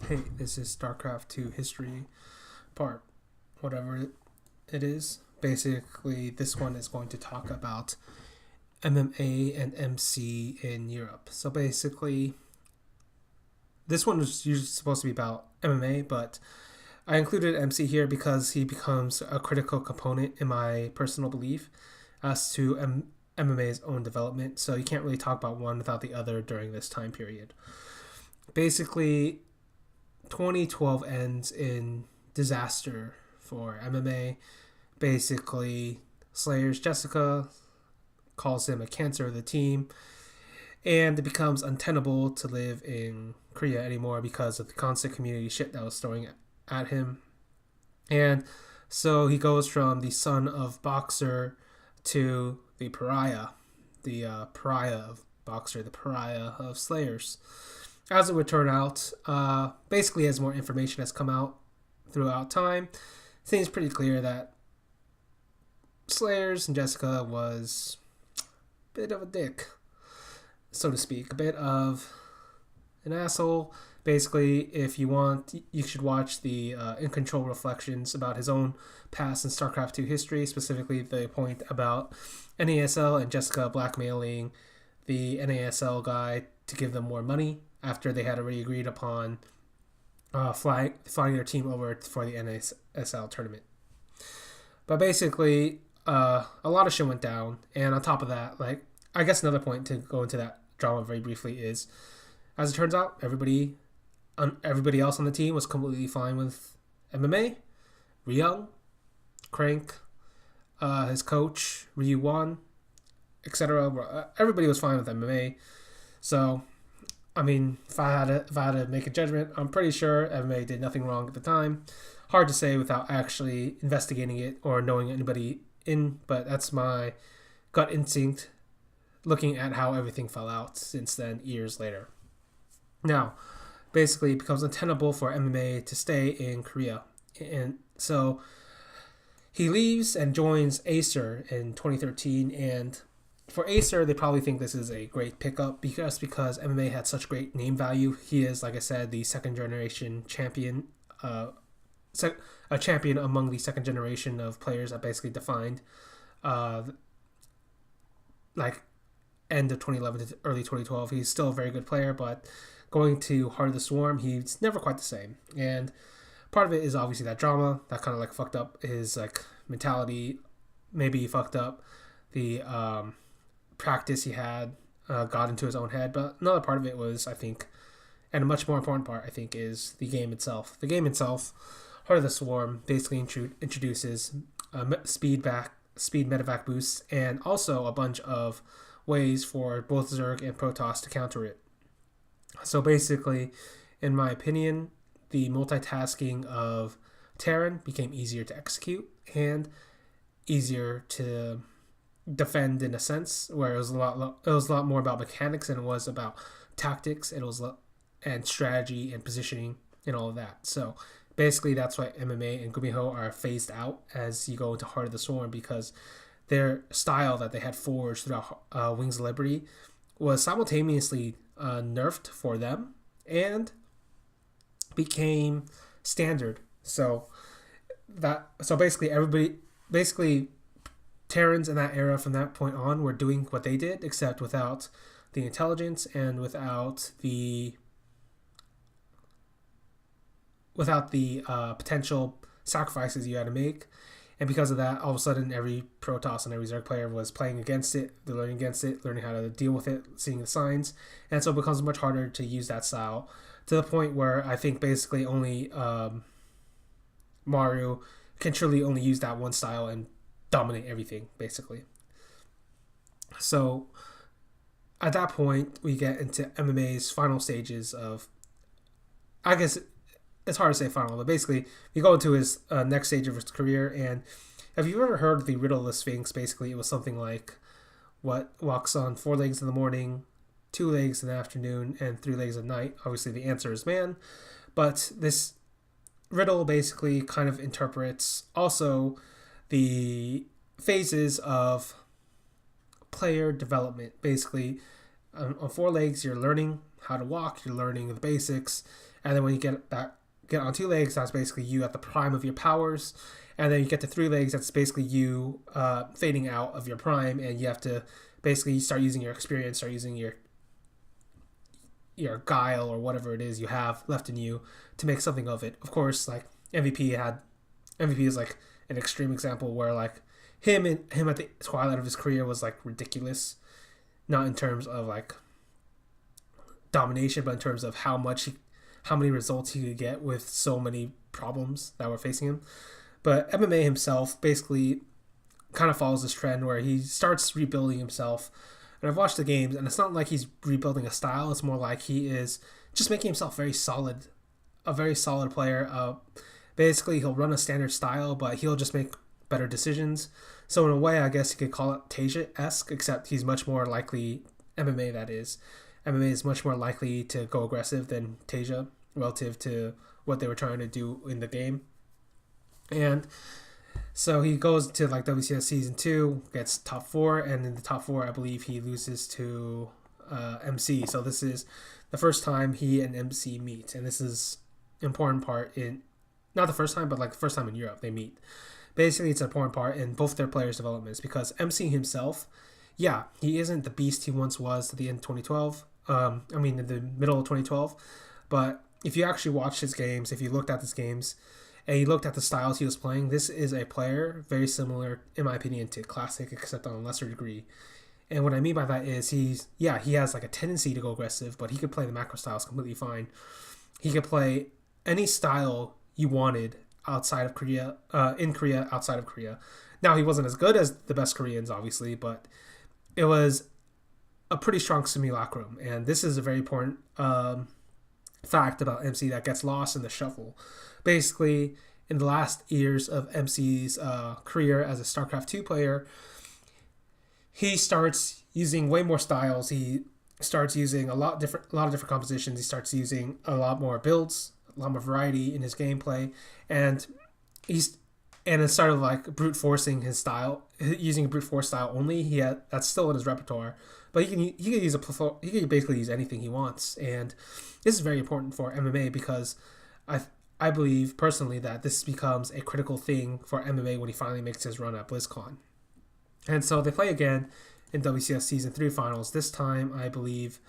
Hey, this is StarCraft 2 history part, whatever it is. Basically, this one is going to talk about MMA and MC in Europe. So basically, this one was usually supposed to be about MMA, but I included MC here because he becomes a critical component in my personal belief as to MMA's own development. So you can't really talk about one without the other during this time period. Basically, 2012 ends in disaster for MMA. Basically, Slayer's Jessica calls him a cancer of the team, and it becomes untenable to live in Korea anymore because of the constant community shit that was throwing at him. And so he goes from the son of Boxer to the pariah, the pariah of Boxer, the pariah of Slayers. As it would turn out, basically as more information has come out throughout time, it seems pretty clear that Slayers and Jessica was a bit of a dick, so to speak, a bit of an asshole. Basically, if you want, you should watch the In Control reflections about his own past in StarCraft 2 history, specifically the point about NASL and Jessica blackmailing the NASL guy to give them more money after they had already agreed upon flying their team over for the NASL tournament. But basically, a lot of shit went down, and on top of that, I guess another point to go into that drama very briefly is, as it turns out, everybody else on the team was completely fine with MMA. Ryung, Crank, his coach, Ryu Wan, etc. Everybody was fine with MMA. So, I mean, if I had to make a judgment, I'm pretty sure MMA did nothing wrong at the time. Hard to say without actually investigating it or knowing anybody in, but that's my gut instinct looking at how everything fell out since then, years later. Now, basically, it becomes untenable for MMA to stay in Korea. And so he leaves and joins Acer in 2013, and for Acer, they probably think this is a great pickup because MMA had such great name value. He is, like I said, the second generation champion, a champion among the second generation of players that basically defined, end of 2011 to early 2012. He's still a very good player, but going to Heart of the Swarm, he's never quite the same. And part of it is obviously that drama that kind of fucked up his mentality. Maybe he fucked up the practice he had, got into his own head. But another part of it was, I think, and a much more important part, I think, is the game itself. The game itself, Heart of the Swarm, basically introduces speed medevac boosts and also a bunch of ways for both Zerg and Protoss to counter it. So basically, in my opinion, the multitasking of Terran became easier to execute and easier to defend in a sense, where it was a lot more about mechanics than it was about tactics. And strategy and positioning and all of that. So basically, that's why MMA and Gumiho are phased out as you go into Heart of the Swarm, because their style that they had forged throughout Wings of Liberty was simultaneously nerfed for them and became standard. So basically Terrans in that era from that point on were doing what they did, except without the intelligence and without the potential sacrifices you had to make. And because of that, all of a sudden, every Protoss and every Zerg player was playing against it. They're learning against it, learning how to deal with it, seeing the signs. And so it becomes much harder to use that style, to the point where I think basically only Mario can truly only use that one style and dominate everything, basically. So at that point, we get into MMA's final stages of, I guess it's hard to say final, but basically we go into his next stage of his career. And have you ever heard of the riddle of the Sphinx? Basically, it was something like, what walks on 4 legs in the morning, 2 legs in the afternoon, and 3 legs at night? Obviously, the answer is man. But this riddle basically kind of interprets also the phases of player development. Basically, on 4 legs, you're learning how to walk, you're learning the basics, And then when you get on 2 legs, that's basically you at the prime of your powers. And then you get to 3 legs, that's basically you fading out of your prime, and you have to basically start using your experience, start using your guile or whatever it is you have left in you to make something of it. Of course, like MVP is like an extreme example where like him at the twilight of his career was like ridiculous, not in terms of like domination, but in terms of how many results he could get with so many problems that were facing him. But MMA himself basically kind of follows this trend where he starts rebuilding himself. And I've watched the games, and it's not like he's rebuilding a style. It's more like he is just making himself a very solid player. Basically, he'll run a standard style, but he'll just make better decisions. So in a way, I guess you could call it Tasia-esque, except he's much more likely, MMA that is. MMA is much more likely to go aggressive than Tasia relative to what they were trying to do in the game. And so he goes to like WCS Season 2, gets top 4, and in the top 4, I believe he loses to MC. So this is the first time he and MC meet, and this is important part in, not the first time, but like the first time in Europe they meet. Basically, it's an important part in both their players' developments because MC himself, yeah, he isn't the beast he once was at the end of 2012. In the middle of 2012. But if you actually watched his games, if you looked at his games, and you looked at the styles he was playing, this is a player very similar, in my opinion, to Classic, except on a lesser degree. And what I mean by that is he has like a tendency to go aggressive, but he could play the macro styles completely fine. He could play any style you wanted outside of Korea, in Korea, outside of Korea. Now, he wasn't as good as the best Koreans, obviously, but it was a pretty strong simulacrum. And this is a very important fact about MC that gets lost in the shuffle. Basically, in the last years of MC's career as a StarCraft 2 player, he starts using way more styles. He starts using a lot of different compositions. He starts using a lot more builds, a lot more variety in his gameplay, and instead of like brute forcing his style, using a brute force style only, that's still in his repertoire. But he can basically use anything he wants, and this is very important for MMA because I believe personally that this becomes a critical thing for MMA when he finally makes his run at BlizzCon. And so they play again in WCS Season 3 finals. This time, I believe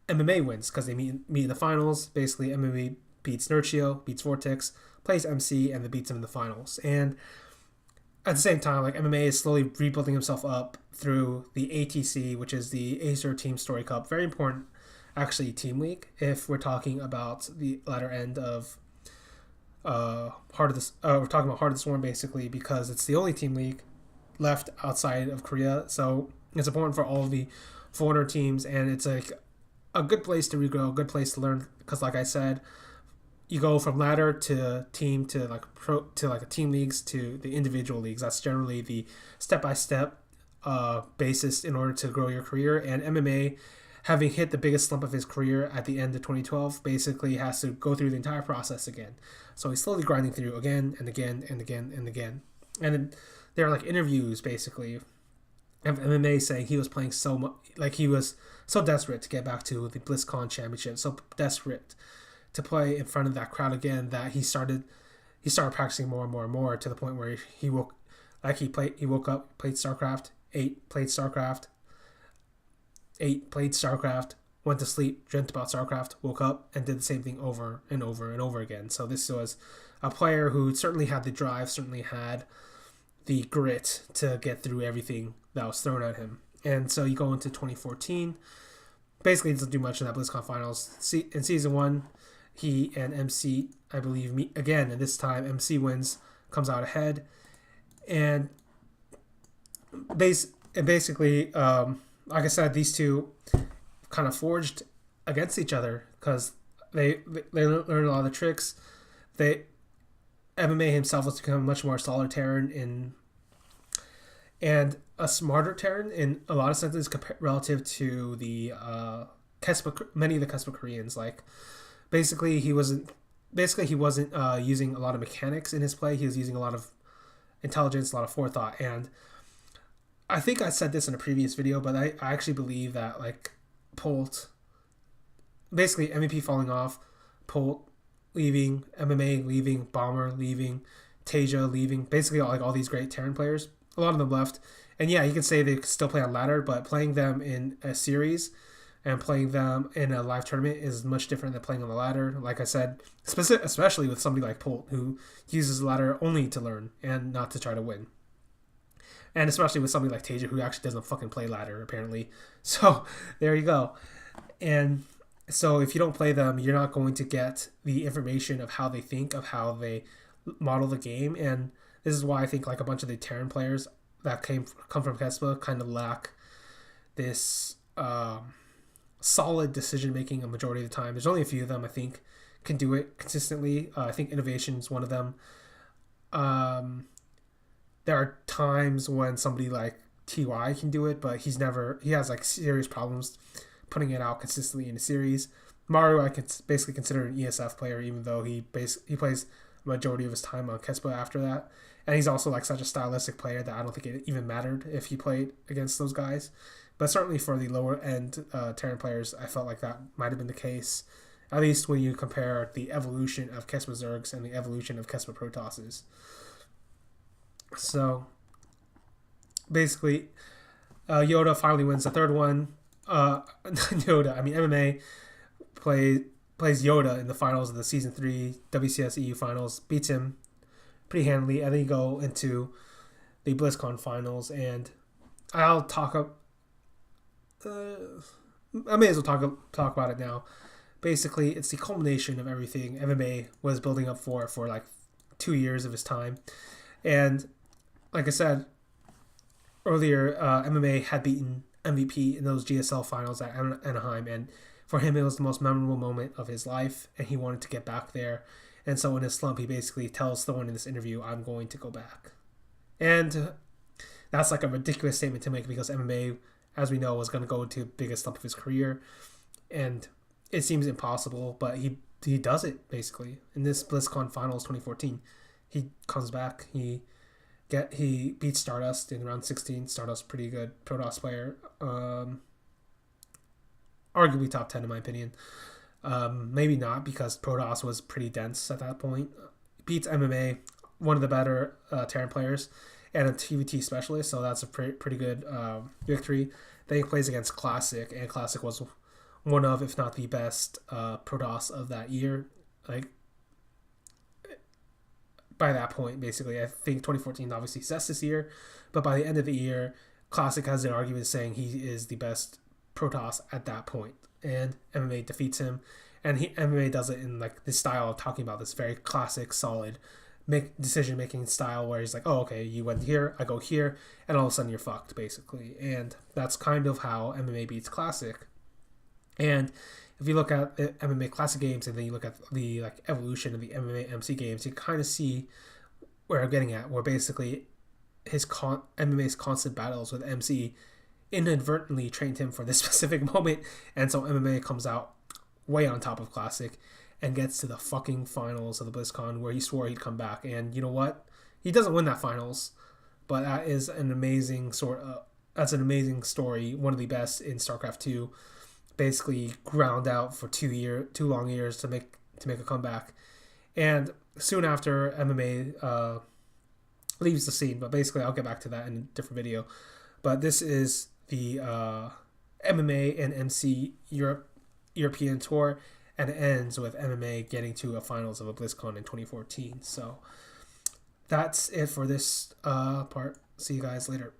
MMA wins because they meet in the finals. Basically, MMA beats Nurchio, beats Vortex, plays MC, and then beats him in the finals. And at the same time, like MMA is slowly rebuilding himself up through the ATC, which is the Acer Team Story Cup. Very important, actually, team league if we're talking about the latter end of we're talking about Heart of the Swarm basically because it's the only team league left outside of Korea. So it's important for all of the foreigner teams, and it's like a good place to regrow, a good place to learn because, like I said, you go from ladder to team to like pro to like a team leagues to the individual leagues. That's generally the step-by-step basis in order to grow your career. And MMA, having hit the biggest slump of his career at the end of 2012, basically has to go through the entire process again. So he's slowly grinding through again and again and again and again. And there are like interviews basically of MMA saying he was playing so much, like he was so desperate to get back to the BlizzCon championship, so desperate to play in front of that crowd again that he started practicing more and more and more to the point where he woke up, played StarCraft 8, played StarCraft 8, played StarCraft, went to sleep, dreamt about StarCraft, woke up, and did the same thing over and over and over again. So this was a player who certainly had the drive, certainly had the grit to get through everything that was thrown at him. And so you go into 2014, basically doesn't do much in that BlizzCon finals. In Season 1, he and MC, I believe, meet again, and this time MC wins, comes out ahead. And basically, like I said, these two kind of forged against each other because they learned a lot of the tricks. MMA himself was becoming much more solitary and a smarter Terran in a lot of senses relative to the many of the Kespa Koreans. Like basically he wasn't using a lot of mechanics in his play. He was using a lot of intelligence, a lot of forethought. And I think I said this in a previous video, but I actually believe that like Polt, basically MVP falling off, Polt leaving, MMA leaving, Bomber leaving, Tasia leaving. Basically, all these great Terran players. A lot of them left. And yeah, you can say they still play on ladder, but playing them in a series and playing them in a live tournament is much different than playing on the ladder. Like I said, especially with somebody like Polt, who uses the ladder only to learn and not to try to win. And especially with somebody like Tasia, who actually doesn't fucking play ladder, apparently. So, there you go. And so if you don't play them, you're not going to get the information of how they think, of how they model the game. And this is why I think like a bunch of the Terran players that come from Kespa kind of lack this solid decision making a majority of the time. There's only a few of them I think can do it consistently. I think Innovation is one of them. There are times when somebody like TY can do it, but he has like serious problems putting it out consistently in a series. Mario I can basically consider an ESF player, even though he plays the majority of his time on Kespa after that. And he's also like such a stylistic player that I don't think it even mattered if he played against those guys. But certainly for the lower end Terran players, I felt like that might have been the case. At least when you compare the evolution of Kespa Zergs and the evolution of Kespa Protosses. So basically, Yoda finally wins the third one. MMA plays Yoda in the finals of the Season 3 WCS EU finals, beats him pretty handily, and then you go into the BlizzCon finals, and I'll talk I may as well talk about it now. Basically, it's the culmination of everything MMA was building up for like 2 years of his time. And like I said earlier, MMA had beaten MVP in those GSL finals at Anaheim, and for him it was the most memorable moment of his life, and he wanted to get back there. And so in his slump, he basically tells someone in this interview, I'm going to go back. And that's like a ridiculous statement to make, because MMA, as we know, was going to go into the biggest slump of his career. And it seems impossible, but he does it, basically. In this BlizzCon Finals 2014, he comes back. He beats Stardust in round 16. Stardust, pretty good Protoss player. Arguably top 10 in my opinion. Maybe not, because Protoss was pretty dense at that point. Beats MMA, one of the better Terran players, and a TVT specialist, so that's a pretty good victory. Then he plays against Classic, and Classic was one of, if not the best, Protoss of that year. Like, by that point, basically, I think 2014 obviously sets this year, but by the end of the year, Classic has an argument saying he is the best Protoss at that point, and MMA defeats him, and MMA does it in like this style of talking about this very classic, solid decision making style, where he's like, oh, okay, you went here, I go here, and all of a sudden you're fucked, basically. And that's kind of how MMA beats Classic. And if you look at the MMA Classic games, and then you look at the like evolution of the MMA MC games, you kind of see where I'm getting at, where basically MMA's constant battles with MC inadvertently trained him for this specific moment, and so MMA comes out way on top of Classic and gets to the fucking finals of the BlizzCon, where he swore he'd come back. And you know what? He doesn't win that finals, but that is an amazing that's an amazing story, one of the best in StarCraft 2. Basically ground out for 2 long years to make a comeback. And soon after, MMA leaves the scene, but basically I'll get back to that in a different video. But this is the MMA and MC European tour, and it ends with MMA getting to a finals of a BlizzCon in 2014. So that's it for this part. See you guys later.